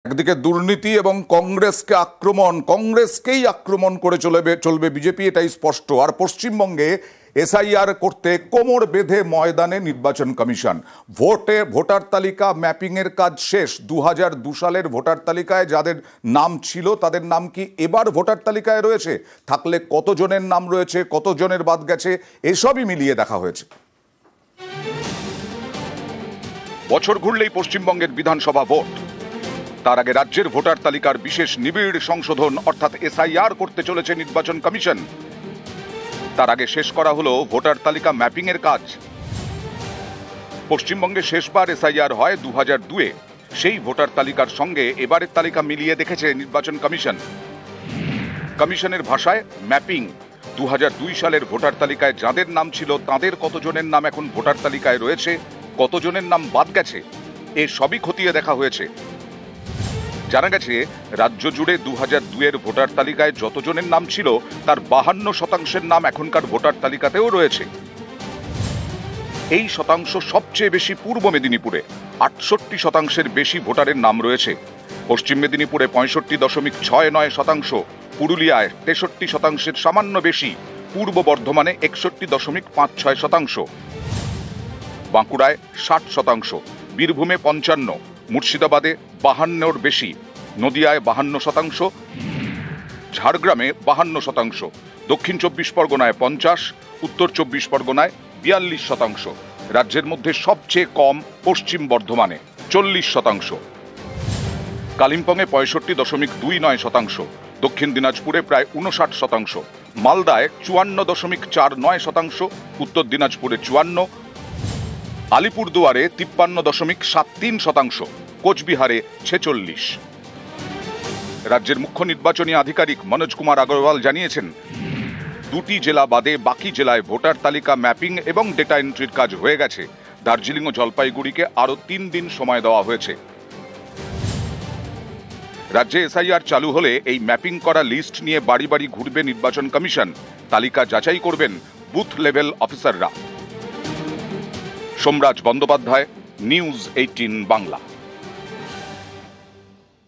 একদিকে দুর্নীতি এবং কংগ্রেসকেই আক্রমণ করে চলবে বিজেপি, এটাই স্পষ্ট। আর পশ্চিমবঙ্গে এসআইআর করতে কোমর বেঁধে ময়দানে নির্বাচন কমিশন। ভোটার তালিকা ম্যাপিং এর কাজ শেষ। 2002 সালের ভোটার তালিকায় যাদের নাম ছিল তাদের নাম কি এবার ভোটার তালিকায় রয়েছে, থাকলে কতজনের নাম রয়েছে, কতজনের বাদ গেছে, এসবই মিলিয়ে দেখা হয়েছে। বছর ঘুরলেই পশ্চিমবঙ্গের বিধানসভা ভোট। তার আগে রাজ্যের ভোটার তালিকার বিশেষ নিবিড় সংশোধন অর্থাৎ এসআইআর করতে চলেছে নির্বাচন কমিশন। তার আগে শেষ করা হলো ভোটার তালিকা ম্যাপিং এর কাজ। পশ্চিমবঙ্গে শেষবার এসআইআর হয় 2002-এ। সেই ভোটার তালিকার সঙ্গে এবারের তালিকা মিলিয়ে দেখেছে নির্বাচন কমিশন। কমিশনের ভাষায় ম্যাপিং 2002 সালের ভোটার তালিকায় যাদের নাম ছিল তাদের কতজনের নাম এখন ভোটার তালিকায় রয়েছে, কতজনের নাম বাদ গেছে, এ সবই খতিয়ে দেখা হয়েছে। জানা গেছে রাজ্য জুড়ে 2002-এর ভোটার তালিকায় যতজনের নাম ছিল তার 52% নাম এখনকার ভোটার তালিকাতেও রয়েছে। এই শতাংশ সবচেয়ে বেশি পূর্ব মেদিনীপুরে, 68% বেশি ভোটারের নাম রয়েছে। পশ্চিম মেদিনীপুরে 65.69%, পুরুলিয়ায় 63% সামান্য বেশি, পূর্ব বর্ধমানে 61.56%, বাঁকুড়ায় 60%, বীরভূমে 55%, মুর্শিদাবাদে 52-এর বেশি, নদিয়ায় 52%, ঝাড়গ্রামে 52%, দক্ষিণ 24 পরগনায় 50%, উত্তর 24 পরগনায় 42%। রাজ্যের মধ্যে সবচেয়ে কম পশ্চিম বর্ধমানে 40%, কালিম্পংয়ে 65.29%, দক্ষিণ দিনাজপুরে প্রায় 59%, মালদায় 54.49%, উত্তর দিনাজপুরে 54%, আলিপুরদুয়ারে 53.73%, কোচবিহারে 46%। রাজ্যের মুখ্য নির্বাচনী আধিকারিক মনোজ কুমার আগরওয়াল জানিয়েছেন, দুটি জেলা বাদে বাকি জেলায় ভোটার তালিকা ম্যাপিং এবং ডেটা এন্ট্রির কাজ হয়ে গেছে। দার্জিলিং ও জলপাইগুড়িকে আরও 3 দিন সময় দেওয়া হয়েছে। রাজ্যে এসআইআর চালু হলে এই ম্যাপিং করা লিস্ট নিয়ে বাড়ি বাড়ি ঘুরবে নির্বাচন কমিশন। তালিকা যাচাই করবেন বুথ লেভেল অফিসাররা। সোমরাজ বন্দ্যোপাধ্যায়, নিউজ 18 বাংলা।